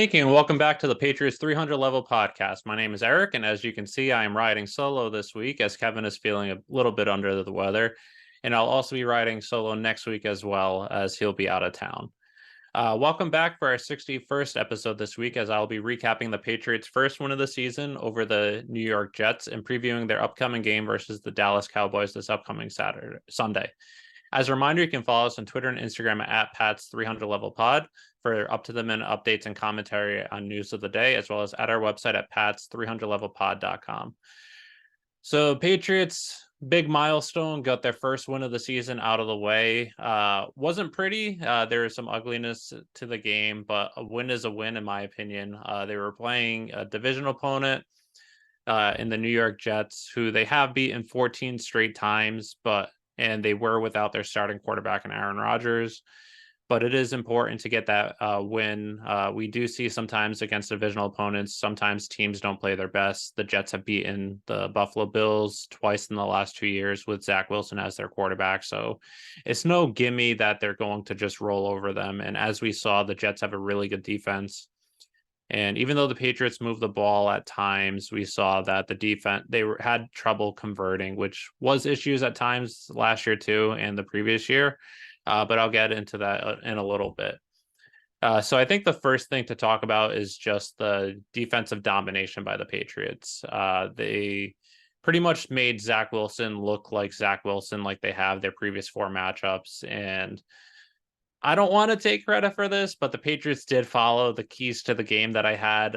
Thank you, and welcome back to the Patriots 300 Level Podcast. My name is Eric, and as you can see, I am riding solo this week as Kevin is feeling a little bit under the weather. And I'll also be riding solo next week as well, as he'll be out of town. Welcome back for our 61st episode this week, as I'll be recapping the Patriots' first win of the season over the New York Jets and previewing their upcoming game versus the Dallas Cowboys this upcoming Sunday. As a reminder, you can follow us on Twitter and Instagram at Pat's 300 Level Pod for up-to-the-minute updates and commentary on news of the day, as well as at our website at pats300levelpod.com. So Patriots, big milestone, got their first win of the season out of the way. Wasn't pretty. There was some ugliness to the game, but a win is a win, in my opinion. They were playing a division opponent in the New York Jets, who they have beaten 14 straight times, and they were without their starting quarterback in Aaron Rodgers. But it is important to get that win. We do see sometimes against divisional opponents, sometimes teams don't play their best. The Jets have beaten the Buffalo Bills twice in the last 2 years with Zach Wilson as their quarterback. So it's no gimme that they're going to just roll over them. And as we saw, the Jets have a really good defense. And even though the Patriots moved the ball at times, we saw that the defense, had trouble converting, which was issues at times last year too, and the previous year. But I'll get into that in a little bit. So I think the first thing to talk about is just the defensive domination by the Patriots. They pretty much made Zach Wilson look like Zach Wilson, like they have their previous four matchups. And I don't want to take credit for this, but the Patriots did follow the keys to the game that I had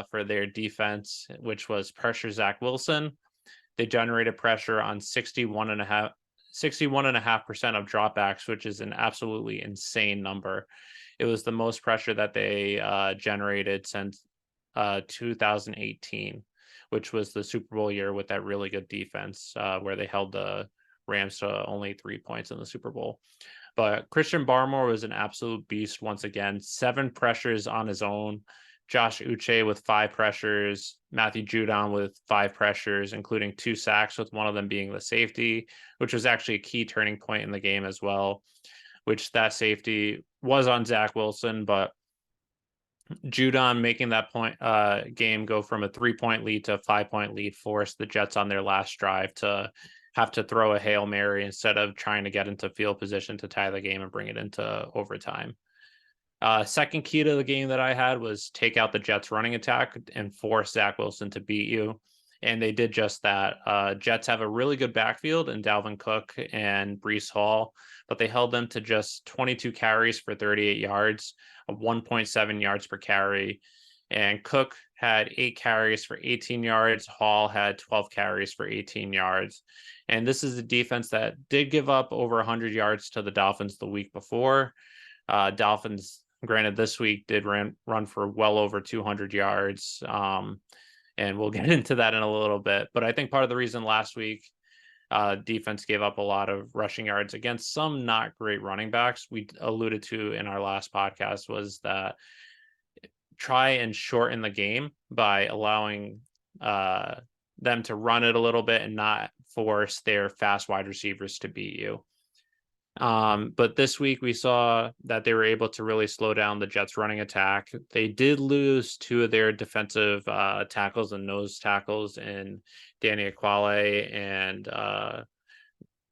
for their defense, which was pressure Zach Wilson. They generated pressure on 61.5% of dropbacks, which is an absolutely insane number. It was the most pressure that they generated since 2018, which was the Super Bowl year with that really good defense where they held the Rams to only 3 points in the Super Bowl. But Christian Barmore was an absolute beast once again. 7 pressures on his own. Josh Uche with 5 pressures. Matthew Judon with 5 pressures, including 2 sacks, with one of them being the safety, which was actually a key turning point in the game as well, which that safety was on Zach Wilson, but Judon making that game go from a 3-point lead to a 5-point lead forced the Jets on their last drive to have to throw a Hail Mary instead of trying to get into field position to tie the game and bring it into overtime. Second key to the game that I had was take out the Jets running attack and force Zach Wilson to beat you. And they did just that. Jets have a really good backfield in Dalvin Cook and Breece Hall, but they held them to just 22 carries for 38 yards, of 1.7 yards per carry. And Cook had 8 carries for 18 yards. Hall had 12 carries for 18 yards. And this is a defense that did give up over 100 yards to the Dolphins the week before. Dolphins, granted, this week did run for well over 200 yards. And we'll get into that in a little bit. But I think part of the reason last week defense gave up a lot of rushing yards against some not great running backs, we alluded to in our last podcast, was that try and shorten the game by allowing them to run it a little bit and not force their fast wide receivers to beat you. But this week we saw that they were able to really slow down the Jets running attack. They did lose 2 of their defensive tackles and nose tackles in Danny Aquale and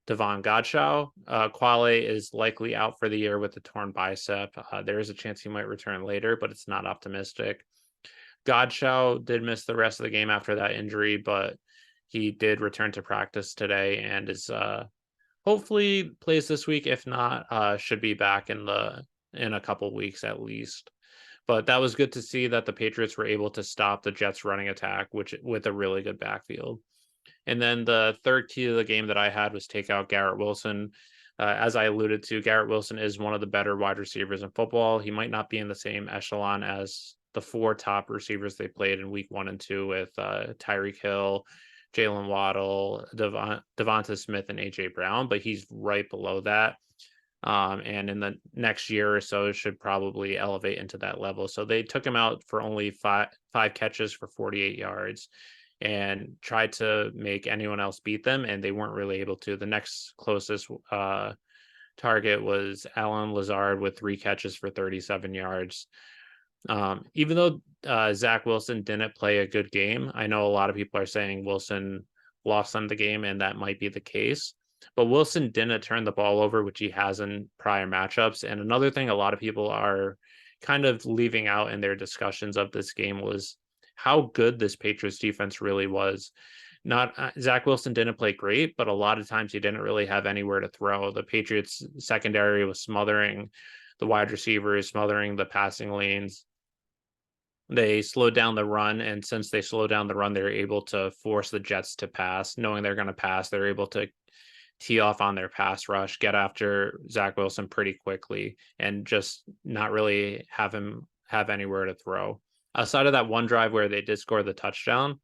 Devon Godchaux. Quale is likely out for the year with a torn bicep. There is a chance he might return later, but it's not optimistic. Godchaux did miss the rest of the game after that injury, but he did return to practice today and is hopefully plays this week. If not, should be back in a couple weeks at least. But that was good to see that the Patriots were able to stop the Jets running attack, which with a really good backfield. And then the third key to the game that I had was take out Garrett Wilson. As I alluded to, Garrett Wilson is one of the better wide receivers in football. He might not be in the same echelon as the 4 top receivers they played in week 1 and 2 with Tyreek Hill, Jalen Waddle, Devonta Smith, and A.J. Brown, but he's right below that. And in the next year or so, should probably elevate into that level. So they took him out for only five catches for 48 yards and tried to make anyone else beat them, and they weren't really able to. The next closest target was Alan Lazard with 3 catches for 37 yards. Even though Zach Wilson didn't play a good game, I know a lot of people are saying Wilson lost them the game, and that might be the case. But Wilson didn't turn the ball over, which he has in prior matchups. And another thing a lot of people are kind of leaving out in their discussions of this game was how good this Patriots defense really was. Not Zach Wilson didn't play great, but a lot of times he didn't really have anywhere to throw. The Patriots secondary was smothering the wide receivers, smothering the passing lanes. They slowed down the run, and since they slowed down the run, they're able to force the Jets to pass. Knowing they're going to pass, they're able to tee off on their pass rush, get after Zach Wilson pretty quickly, and just not really have him have anywhere to throw. Outside of that one drive where they did score the touchdown,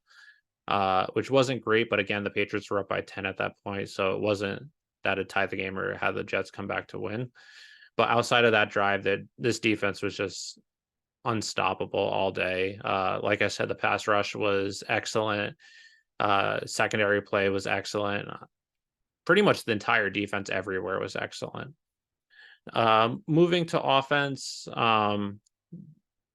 which wasn't great, but again, the Patriots were up by 10 at that point, so it wasn't that it tied the game or had the Jets come back to win. But outside of that drive, that this defense was just unstoppable all day. Like I said, the pass rush was excellent. Secondary play was excellent. Pretty much the entire defense everywhere was excellent. Moving to offense,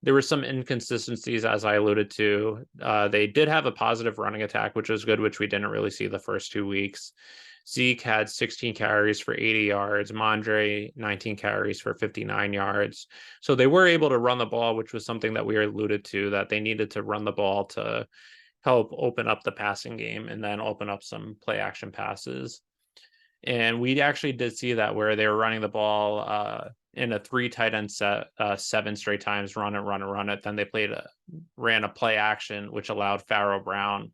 there were some inconsistencies, as I alluded to. They did have a positive running attack, which was good, which we didn't really see the first 2 weeks. Zeke had 16 carries for 80 yards, Mondre 19 carries for 59 yards. So they were able to run the ball, which was something that we alluded to, that they needed to run the ball to help open up the passing game and then open up some play action passes. And we actually did see that where they were running the ball in a 3 tight end set, 7 straight times, run it, run it, run it. Then they ran a play action, which allowed Pharaoh Brown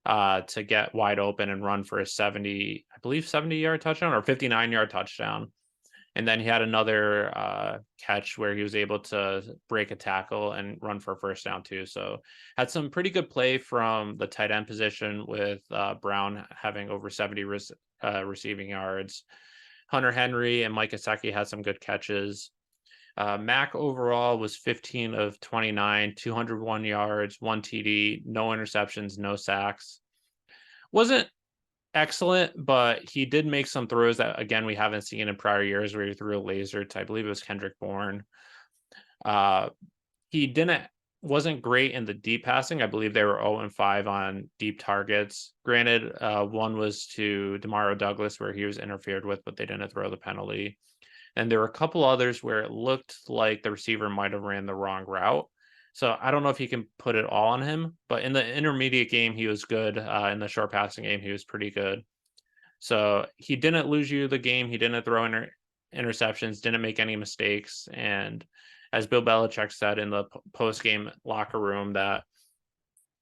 to get wide open and run for a 70-yard touchdown or 59-yard touchdown. And then he had another catch where he was able to break a tackle and run for a first down too. So had some pretty good play from the tight end position with Brown having over 70 receiving yards. Hunter Henry and Mike Gesicki had some good catches. Mac overall was 15 of 29, 201 yards, 1 TD, no interceptions, no sacks. Wasn't excellent, but he did make some throws that, again, we haven't seen in prior years where he threw a laser to, I believe it was Kendrick Bourne. He wasn't great in the deep passing. I believe they were 0-5 on deep targets. Granted, one was to Demario Douglas where he was interfered with, but they didn't throw the penalty. And there were a couple others where it looked like the receiver might have ran the wrong route. So I don't know if you can put it all on him, but in the intermediate game, he was good. In the short passing game, he was pretty good. So he didn't lose you the game. He didn't throw interceptions, didn't make any mistakes. And as Bill Belichick said in the post-game locker room, that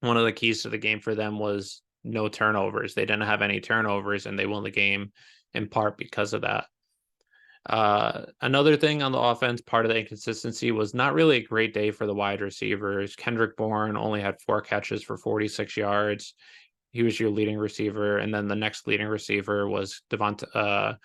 one of the keys to the game for them was no turnovers. They didn't have any turnovers, and they won the game in part because of that. Another thing on the offense, part of the inconsistency was not really a great day for the wide receivers. Kendrick Bourne only had 4 catches for 46 yards. He was your leading receiver. And then the next leading receiver was Devonta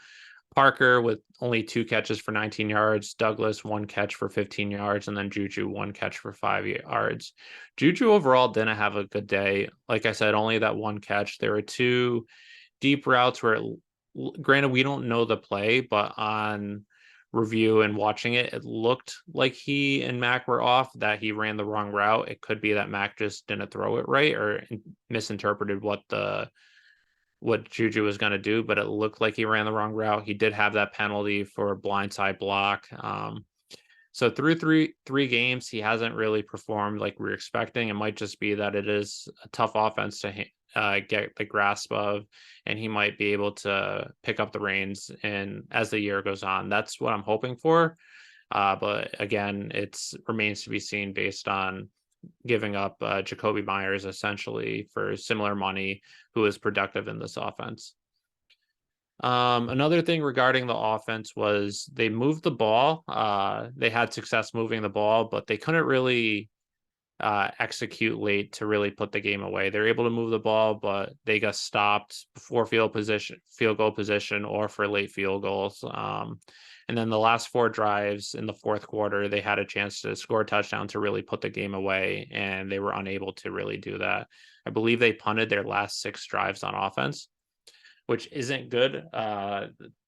Parker with only 2 catches for 19 yards. Douglas, 1 catch for 15 yards. And then Juju, 1 catch for 5 yards. Juju overall didn't have a good day. Like I said, only that 1 catch. There were 2 deep routes where granted, we don't know the play, but on review and watching it, it looked like he and Mac were off, that he ran the wrong route. It could be that Mac just didn't throw it right or misinterpreted what Juju was going to do, but it looked like he ran the wrong route. He did have that penalty for blindside block. So through three games, he hasn't really performed like we were expecting. It might just be that it is a tough offense to get the grasp of, and he might be able to pick up the reins and as the year goes on. That's what I'm hoping for. But again, it remains to be seen based on giving up Jacoby Myers essentially for similar money, who is productive in this offense. Another thing regarding the offense was they moved the ball. They had success moving the ball, but they couldn't really execute late to really put the game away. They're able to move the ball, but they got stopped before field goal position, or for late field goals. And then the last 4 drives in the fourth quarter, they had a chance to score a touchdown to really put the game away, and they were unable to really do that. I believe they punted their last 6 drives on offense, which isn't good.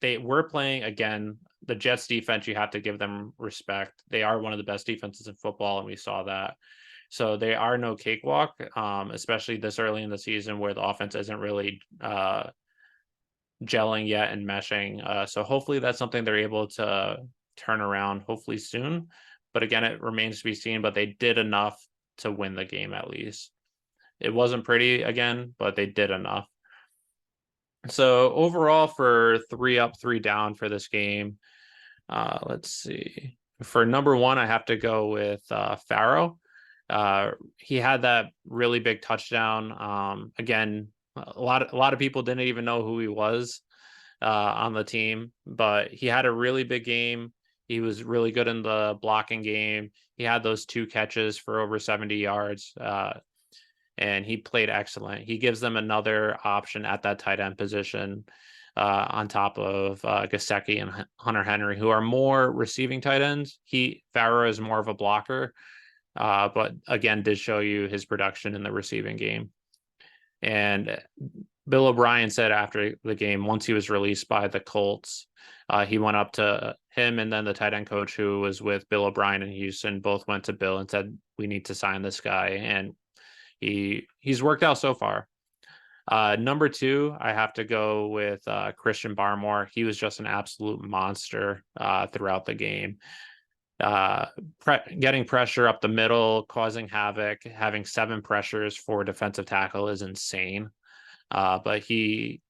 They were playing, again, the Jets defense, you have to give them respect. They are one of the best defenses in football, and we saw that. So they are no cakewalk, especially this early in the season where the offense isn't really gelling yet and meshing. So hopefully that's something they're able to turn around hopefully soon. But again, it remains to be seen, but they did enough to win the game at least. It wasn't pretty again, but they did enough. So overall for 3 up, 3 down for this game, let's see. For number one, I have to go with Farrow. He had that really big touchdown. Again, a lot of people didn't even know who he was on the team, but he had a really big game. He was really good in the blocking game. He had those 2 catches for over 70 yards, and he played excellent. He gives them another option at that tight end position on top of Gesicki and Hunter Henry, who are more receiving tight ends. Farrow is more of a blocker, but again, did show you his production in the receiving game. And Bill O'Brien said after the game, once he was released by the Colts, he went up to him and then the tight end coach who was with Bill O'Brien in Houston, both went to Bill and said, we need to sign this guy. And he's worked out so far. Number 2, I have to go with Christian Barmore. He was just an absolute monster throughout the game. Getting pressure up the middle, causing havoc, having 7 pressures for defensive tackle is insane. But he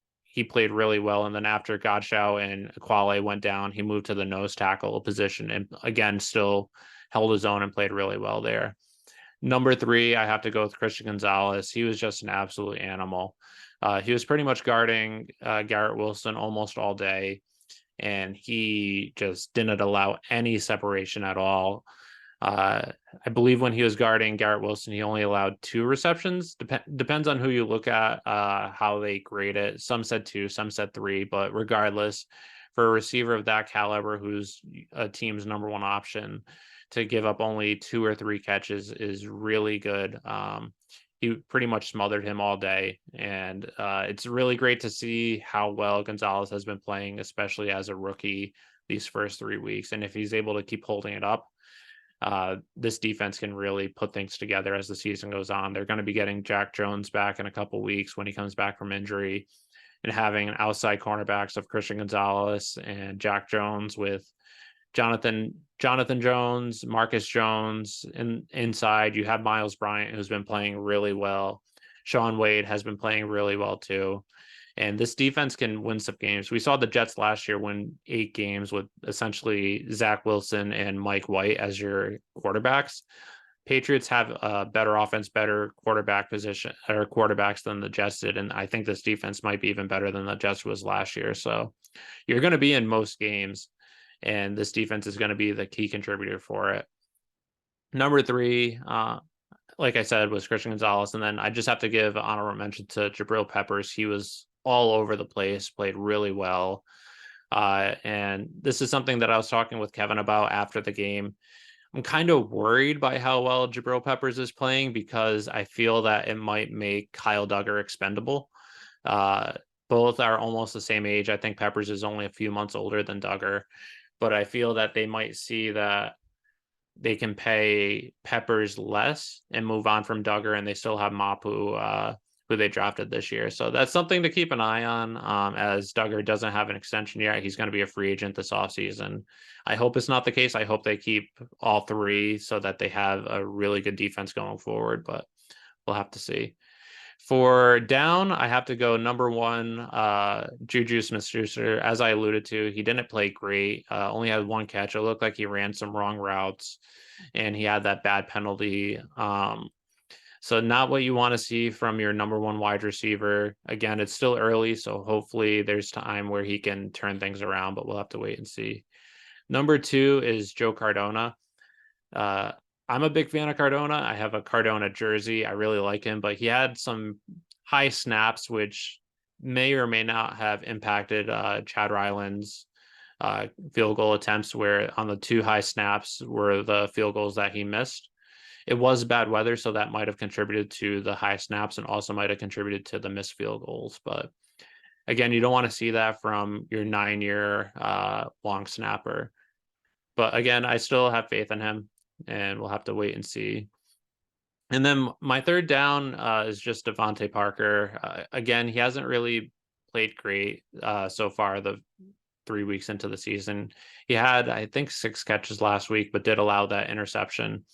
played really well. And then after Godchow and Aquale went down, he moved to the nose tackle position and again still held his own and played really well there. Number 3, I have to go with Christian Gonzalez. He was just an absolute animal. He was pretty much guarding Garrett Wilson almost all day, and he just didn't allow any separation at all. I believe when he was guarding Garrett Wilson, he only allowed 2 receptions. Depends on who you look at, how they grade it. Some said 2, some said 3, but regardless, for a receiver of that caliber, who's a team's number 1 option, to give up only 2 or 3 catches is really good. He pretty much smothered him all day, and it's really great to see how well Gonzalez has been playing, especially as a rookie these first 3 weeks. And if he's able to keep holding it up, this defense can really put things together as the season goes on. They're going to be getting Jack Jones back in a couple weeks when he comes back from injury, and having an outside cornerbacks of Christian Gonzalez and Jack Jones with Jonathan Jones, Marcus Jones, and inside you have Miles Bryant, who's been playing really well. Sean Wade has been playing really well too. And this defense can win some games. We saw the Jets last year win 8 games with essentially Zach Wilson and Mike White as your quarterbacks. Patriots have a better offense, better quarterback position or quarterbacks than the Jets did. And I think this defense might be even better than the Jets was last year. So you're going to be in most games, and this defense is going to be the key contributor for it. Number 3, like I said, was Christian Gonzalez. And then I just have to give honorable mention to Jabril Peppers. He was all over the place, played really well. And this is something that I was talking with Kevin about after the game. I'm kind of worried by how well Jabril Peppers is playing because I feel that it might make Kyle Duggar expendable. Both are almost the same age. I think Peppers is only a few months older than Duggar, but I feel that they might see that they can pay Peppers less and move on from Duggar, and they still have Mapu, who they drafted this year. So that's something to keep an eye on, as Duggar doesn't have an extension yet. He's going to be a free agent this offseason. I hope it's not the case. I hope they keep all 3 so that they have a really good defense going forward, but we'll have to see. For down, I have to go number 1, Juju Smith-Schuster. As I alluded to, he didn't play great. Only had 1 catch. It looked like he ran some wrong routes, and he had that bad penalty. So not what you want to see from your number 1 wide receiver. Again, it's still early, so hopefully there's time where he can turn things around, but we'll have to wait and see. Number 2 is Joe Cardona. I'm a big fan of Cardona. I have a Cardona jersey. I really like him, but he had some high snaps, which may or may not have impacted Chad Ryland's field goal attempts, where on the 2 high snaps were the field goals that he missed. It was bad weather, so that might have contributed to the high snaps and also might have contributed to the missed field goals. But Again, you don't want to see that from your 9-year long snapper. But again, I still have faith in him, and we'll have to wait and see. And then my third down is just Devontae Parker. Again, he hasn't really played great so far, the 3 weeks into the season. He had, I think, 6 catches last week, but did allow that interception.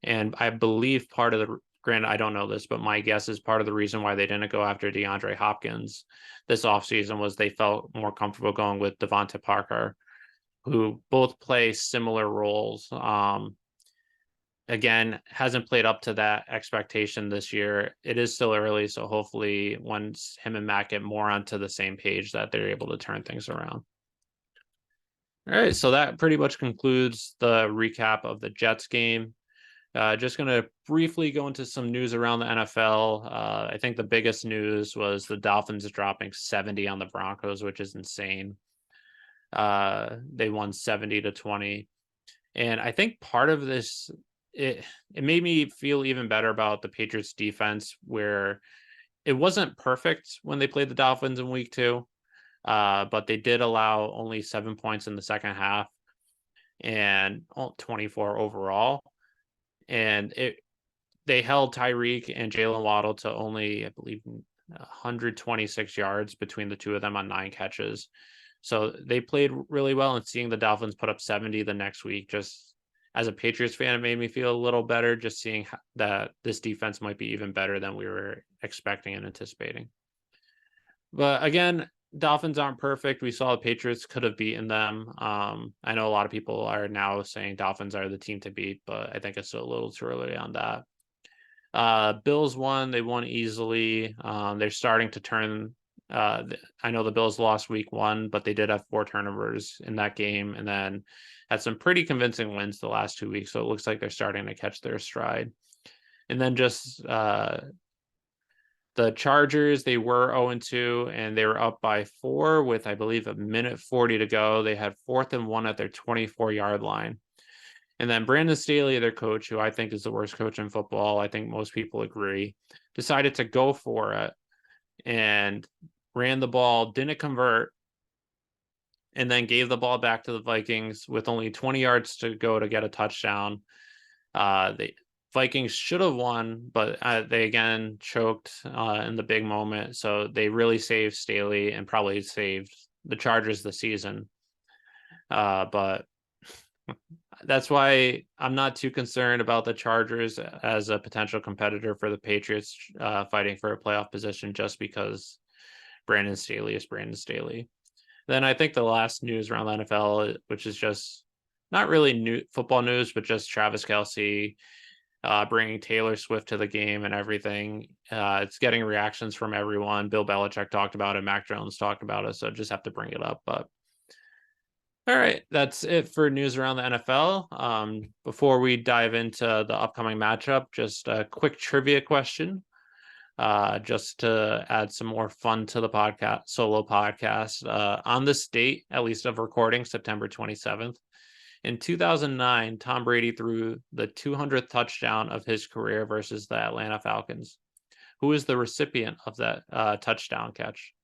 And I believe part of the, granted, I don't know this, but my guess is part of the reason why they didn't go after DeAndre Hopkins this offseason was they felt more comfortable going with Devontae Parker, who both play similar roles. Again, hasn't played up to that expectation this year. It is still early, so hopefully once him and Matt get more onto the same page that they're able to turn things around. All right, so that pretty much concludes the recap of the Jets game. Just going to briefly go into some news around the NFL. I think the biggest news was the Dolphins dropping 70 on the Broncos, which is insane. They won 70-20. And I think part of this, it made me feel even better about the Patriots defense, where it wasn't perfect when they played the Dolphins in week 2, but they did allow only 7 points in the second half and 24 overall. And they held Tyreek and Jalen Waddle to only, I believe, 126 yards between the two of them on 9 catches. So they played really well, and seeing the Dolphins put up 70 the next week, just as a Patriots fan, it made me feel a little better, just seeing that this defense might be even better than we were expecting and anticipating. But again, Dolphins aren't perfect. We saw the Patriots could have beaten them. I know a lot of people are now saying Dolphins are the team to beat, but I think it's still a little too early on that. Bills won. They won easily. They're starting to turn. I know the Bills lost week 1, but they did have 4 turnovers in that game, and then had some pretty convincing wins the last 2 weeks. So it looks like they're starting to catch their stride. And then just the Chargers, they were 0-2, and they were up by 4 with, I believe, 1:40 to go. They had 4th and 1 at their 24-yard line. And then Brandon Staley, their coach, who I think is the worst coach in football, I think most people agree, decided to go for it and ran the ball, didn't convert, and then gave the ball back to the Vikings with only 20 yards to go to get a touchdown. The Vikings should have won, but they again choked in the big moment. So they really saved Staley and probably saved the Chargers the season. But that's why I'm not too concerned about the Chargers as a potential competitor for the Patriots fighting for a playoff position, just because Brandon Staley is Brandon Staley. Then I think the last news around the NFL, which is just not really new football news, but just Travis Kelce bringing Taylor Swift to the game and everything. It's getting reactions from everyone. Bill Belichick talked about it. Mac Jones talked about it. So just have to bring it up. But all right, that's it for news around the NFL. Before we dive into the upcoming matchup, just a quick trivia question, just to add some more fun to the podcast, solo podcast. On this date, at least of recording, September 27th, in 2009, Tom Brady threw the 200th touchdown of his career versus the Atlanta Falcons. Who is the recipient of that touchdown catch?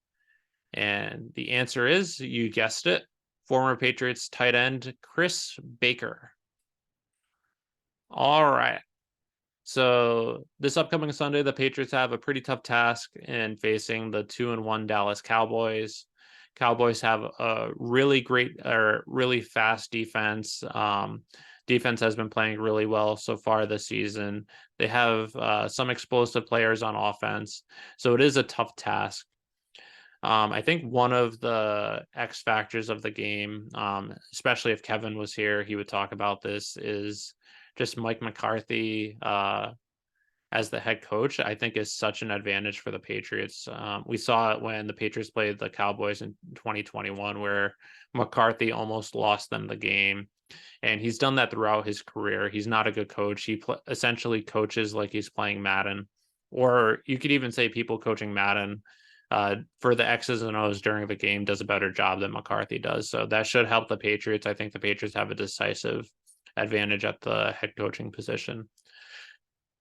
And the answer is, you guessed it, former Patriots tight end Chris Baker. All right. So this upcoming Sunday, the Patriots have a pretty tough task in facing the 2-1 Dallas Cowboys. Cowboys have a really great or really fast defense. Defense has been playing really well so far this season. They have some explosive players on offense, so it is a tough task. I think one of the X factors of the game, especially if Kevin was here, he would talk about this, is just Mike McCarthy as the head coach, I think is such an advantage for the Patriots. We saw it when the Patriots played the Cowboys in 2021, where McCarthy almost lost them the game. And he's done that throughout his career. He's not a good coach. He essentially coaches like he's playing Madden, or you could even say people coaching Madden for the X's and O's during the game does a better job than McCarthy does. So that should help the Patriots. I think the Patriots have a decisive advantage at the head coaching position.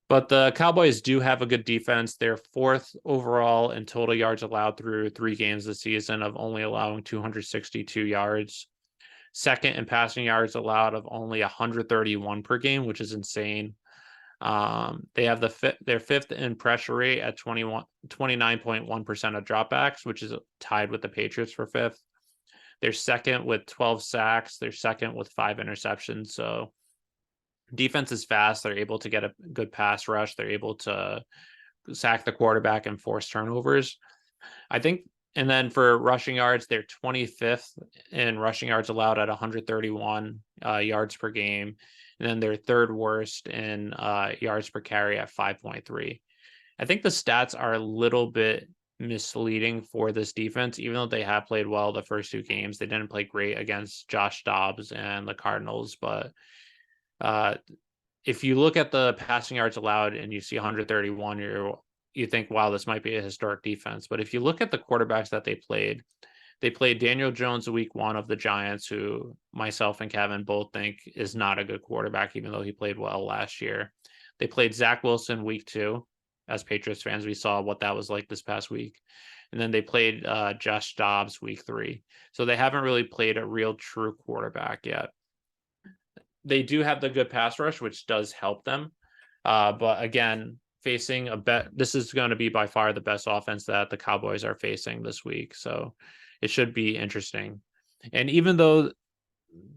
But the Cowboys do have a good defense. They're fourth overall in total yards allowed through 3 games this season, of only allowing 262 yards. Second in passing yards allowed of only 131 per game, which is insane. They have their fifth in pressure rate at 29.1% of dropbacks, which is tied with the Patriots for fifth. They're second with 12 sacks. They're second with 5 interceptions. So defense is fast. They're able to get a good pass rush. They're able to sack the quarterback and force turnovers. I think, and then for rushing yards, they're 25th in rushing yards allowed at 131 yards per game. And then they're third worst in yards per carry at 5.3. I think the stats are a little bit misleading for this defense, even though they have played well the first 2 games. They didn't play great against Josh Dobbs and the Cardinals, but if you look at the passing yards allowed and you see 131, you think, wow, this might be a historic defense. But if you look at the quarterbacks that they played Daniel Jones week 1 of the Giants, who myself and Kevin both think is not a good quarterback, even though he played well last year. They played Zach Wilson week 2. As Patriots fans, we saw what that was like this past week. And then they played Josh Dobbs week 3. So they haven't really played a real true quarterback yet. They do have the good pass rush, which does help them. But again, facing this is going to be by far the best offense that the Cowboys are facing this week. So it should be interesting. And even though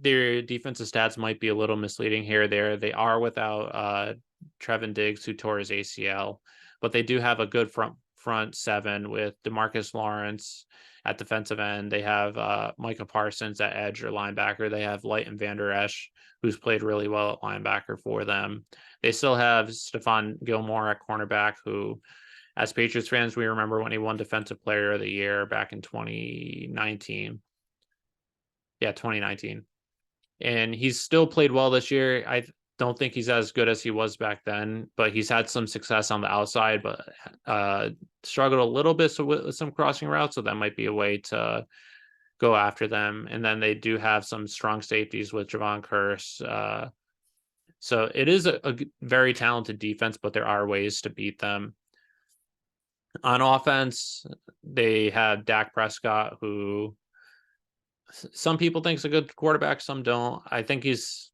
their defensive stats might be a little misleading here or there, they are without Trevin Diggs, who tore his ACL, but they do have a good front seven with DeMarcus Lawrence at defensive end. They have Micah Parsons at edge or linebacker. They have Leighton Vander Esch, who's played really well at linebacker for them. They still have Stephon Gilmore at cornerback, who, as Patriots fans, we remember when he won Defensive Player of the Year back in 2019. Yeah, 2019. And he's still played well this year. I don't think he's as good as he was back then, but he's had some success on the outside, but struggled a little bit with some crossing routes. So that might be a way to go after them. And then they do have some strong safeties with Javon Curse. So it is a very talented defense, but there are ways to beat them. On offense, they have Dak Prescott, who some people think is a good quarterback, some don't. I think he's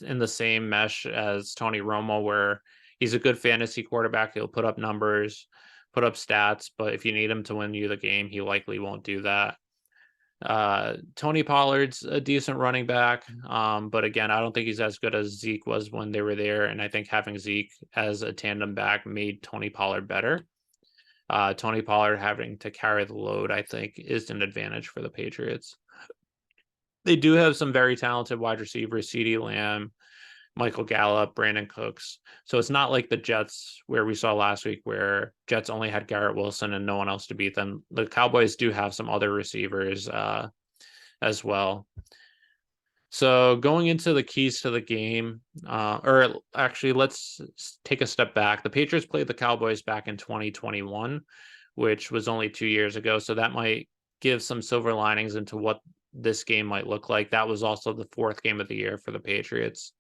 in the same mesh as Tony Romo, where he's a good fantasy quarterback. He'll put up numbers, put up stats, but if you need him to win you the game, he likely won't do that. Tony Pollard's a decent running back, but again, I don't think he's as good as Zeke was when they were there, and I think having Zeke as a tandem back made Tony Pollard better. Tony Pollard having to carry the load, I think, is an advantage for the Patriots. They do have some very talented wide receivers, CeeDee Lamb, Michael Gallup, Brandon Cooks. So it's not like the Jets where we saw last week, where Jets only had Garrett Wilson and no one else to beat them. The Cowboys do have some other receivers as well. So going into the keys to the game, or actually, let's take a step back. The Patriots played the Cowboys back in 2021, which was only 2 years ago. So that might give some silver linings into what this game might look like. That was also the 4th game of the year for the Patriots.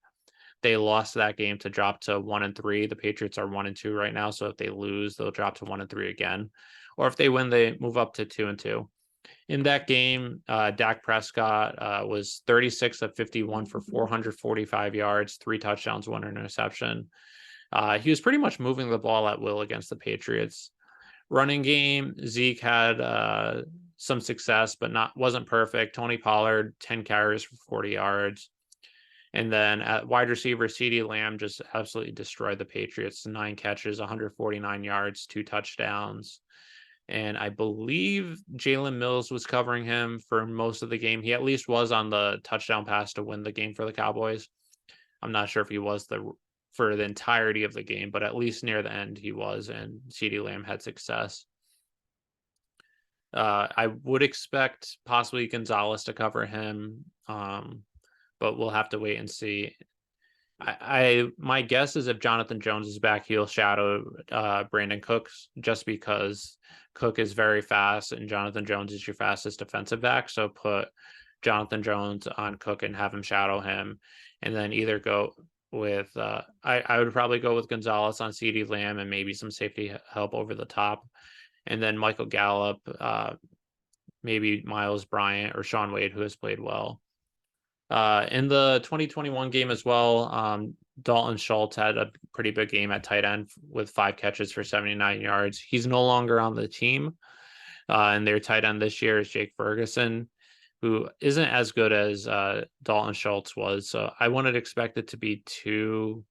They lost that game to drop to 1-3. The Patriots are 1-2 right now. So if they lose, they'll drop to 1-3 again. Or if they win, they move up to 2-2. In that game, Dak Prescott was 36 of 51 for 445 yards, 3 touchdowns, 1 interception. He was pretty much moving the ball at will against the Patriots. Running game, Zeke had some success, but wasn't perfect. Tony Pollard, 10 carries for 40 yards. And then at wide receiver, CeeDee Lamb just absolutely destroyed the Patriots. 9 catches, 149 yards, 2 touchdowns. And I believe Jalen Mills was covering him for most of the game. He at least was on the touchdown pass to win the game for the Cowboys. I'm not sure if he was for the entirety of the game, but at least near the end he was, and CeeDee Lamb had success. I would expect possibly Gonzalez to cover him, but we'll have to wait and see. My guess is if Jonathan Jones is back, he'll shadow Brandon Cooks, just because Cook is very fast and Jonathan Jones is your fastest defensive back. So put Jonathan Jones on Cook and have him shadow him, and then either go with I would probably go with Gonzalez on CeeDee Lamb and maybe some safety help over the top. And then Michael Gallup, maybe Miles Bryant or Sean Wade, who has played well. In the 2021 game as well, Dalton Schultz had a pretty big game at tight end with 5 catches for 79 yards. He's no longer on the team. And their tight end this year is Jake Ferguson, who isn't as good as Dalton Schultz was. So I wouldn't expect it to be too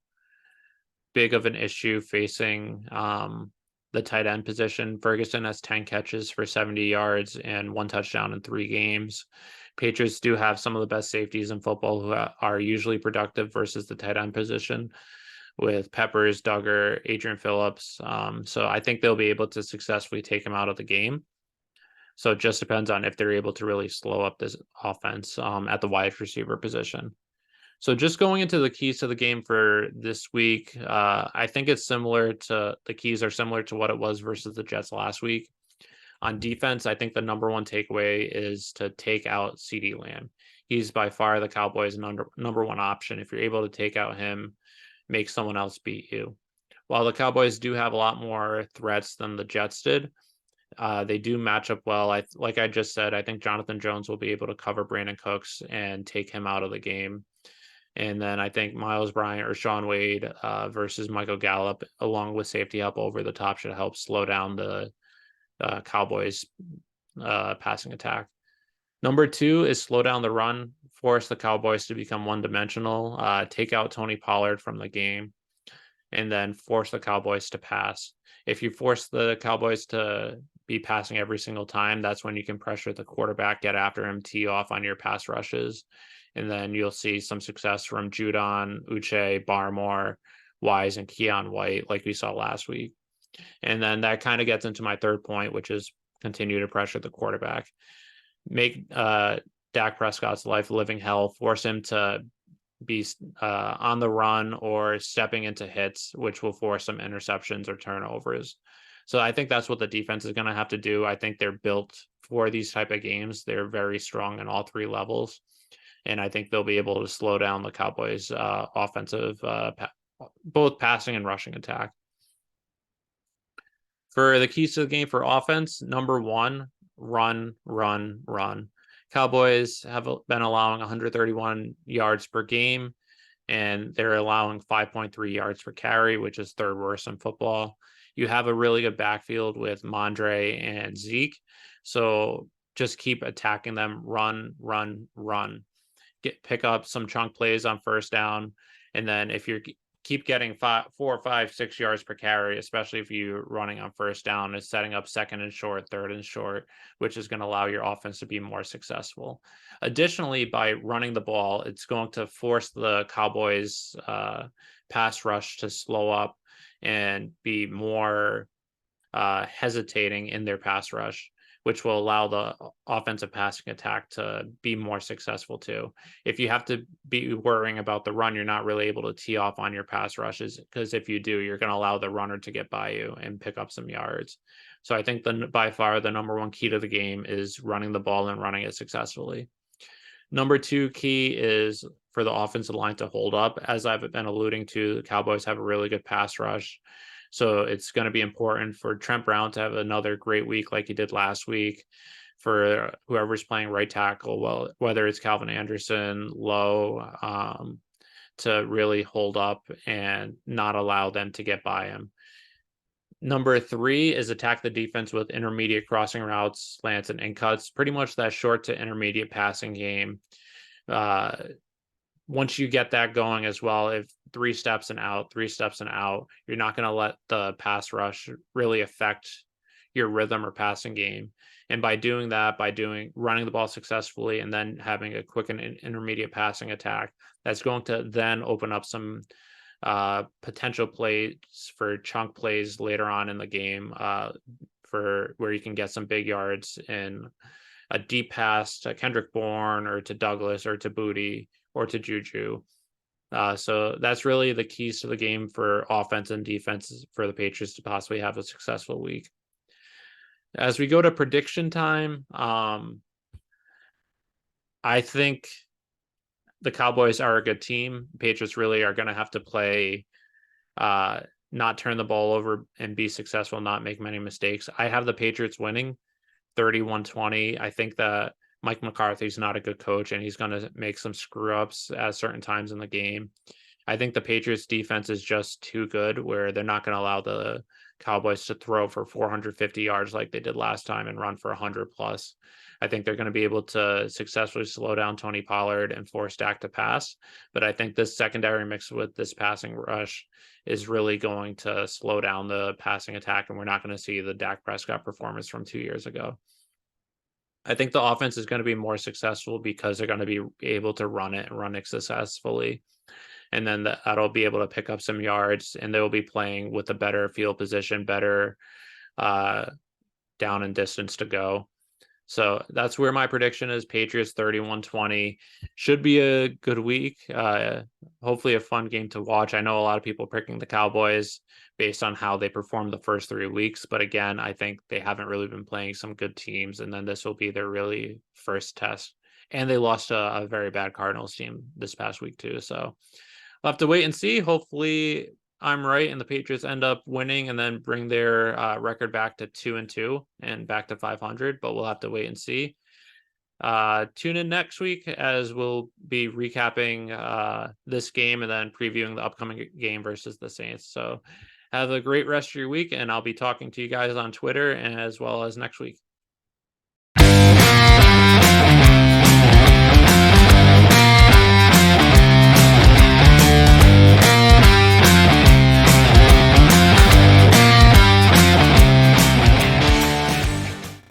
big of an issue facing the tight end position. Ferguson has 10 catches for 70 yards and 1 touchdown in 3 games. Patriots do have some of the best safeties in football who are usually productive versus the tight end position with Peppers, Duggar, Adrian Phillips. So I think they'll be able to successfully take him out of the game. So it just depends on if they're able to really slow up this offense at the wide receiver position. So just going into the keys to the game for this week, I think it's similar to the keys are similar to what it was versus the Jets last week. On defense, I think the number one takeaway is to take out CeeDee Lamb. He's by far the Cowboys' number one option. If you're able to take out him, make someone else beat you. While the Cowboys do have a lot more threats than the Jets did, they do match up well. Like I just said, I think Jonathan Jones will be able to cover Brandon Cooks and take him out of the game. And then I think Miles Bryant or Sean Wade versus Michael Gallup, along with safety help over the top, should help slow down the Cowboys passing attack. Number 2 is slow down the run, force the Cowboys to become one-dimensional, take out Tony Pollard from the game, and then force the Cowboys to pass. If you force the Cowboys to be passing every single time, that's when you can pressure the quarterback, get after him, tee off on your pass rushes, and then you'll see some success from Judon, Uche, Barmore, Wise, and Keon White, like we saw last week. And then that kind of gets into my third point, which is continue to pressure the quarterback. Make Dak Prescott's life a living hell, force him to be on the run or stepping into hits, which will force some interceptions or turnovers. So I think that's what the defense is going to have to do. I think they're built for these type of games. They're very strong in all 3 levels. And I think they'll be able to slow down the Cowboys' offensive, both passing and rushing attack. For the keys to the game for offense, number 1, run, run, run. Cowboys have been allowing 131 yards per game, and they're allowing 5.3 yards per carry, which is 3rd worst in football. You have a really good backfield with Mondre and Zeke, so just keep attacking them, run, run, run. Pick up some chunk plays on first down, and then if you're keep getting 4 or 5, 6 yards per carry, especially if you're running on first down, is setting up 2nd and short, 3rd and short, which is going to allow your offense to be more successful. Additionally, by running the ball, it's going to force the Cowboys pass rush to slow up and be more hesitating in their pass rush, which will allow the offensive passing attack to be more successful too. If you have to be worrying about the run, you're not really able to tee off on your pass rushes, because if you do, you're going to allow the runner to get by you and pick up some yards. So I think by far the number 1 key to the game is running the ball and running it successfully. Number 2 key is for the offensive line to hold up. As I've been alluding to, the Cowboys have a really good pass rush. So it's going to be important for Trent Brown to have another great week like he did last week, for whoever's playing right tackle, well, whether it's Calvin Anderson, Lowe, to really hold up and not allow them to get by him. Number 3 is attack the defense with intermediate crossing routes, slants, and in cuts. Pretty much that short to intermediate passing game. Once you get that going as well, if 3 steps and out, you're not going to let the pass rush really affect your rhythm or passing game. And by doing that, running the ball successfully and then having a quick and intermediate passing attack, that's going to then open up some potential plays for chunk plays later on in the game, for where you can get some big yards in a deep pass to Kendrick Bourne or to Douglas or to Booty or to Juju. So that's really the keys to the game for offense and defense for the Patriots to possibly have a successful week. As we go to prediction time, I think the Cowboys are a good team. Patriots really are going to have to play, not turn the ball over and be successful, not make many mistakes. I have the Patriots winning 31-20. I think that Mike McCarthy's not a good coach and he's going to make some screw ups at certain times in the game. I think the Patriots defense is just too good where they're not going to allow the Cowboys to throw for 450 yards like they did last time and run for 100 plus. I think they're going to be able to successfully slow down Tony Pollard and force Dak to pass. But I think this secondary mixed with this passing rush is really going to slow down the passing attack, and we're not going to see the Dak Prescott performance from 2 years ago. I think the offense is going to be more successful because they're going to be able to run it and run it successfully. And then that'll be able to pick up some yards, and they'll be playing with a better field position, better down and distance to go. So that's where my prediction is. Patriots 31-20. Should be a good week. Hopefully a fun game to watch. I know a lot of people picking the Cowboys based on how they performed the first 3 weeks. But again, I think they haven't really been playing some good teams. And then this will be their really first test. And they lost a very bad Cardinals team this past week too. So we'll have to wait and see. Hopefully I'm right and the Patriots end up winning and then bring their record back to 2-2 and back to 500, but we'll have to wait and see. Tune in next week as we'll be recapping this game and then previewing the upcoming game versus the Saints. So have a great rest of your week, and I'll be talking to you guys on Twitter as well as next week.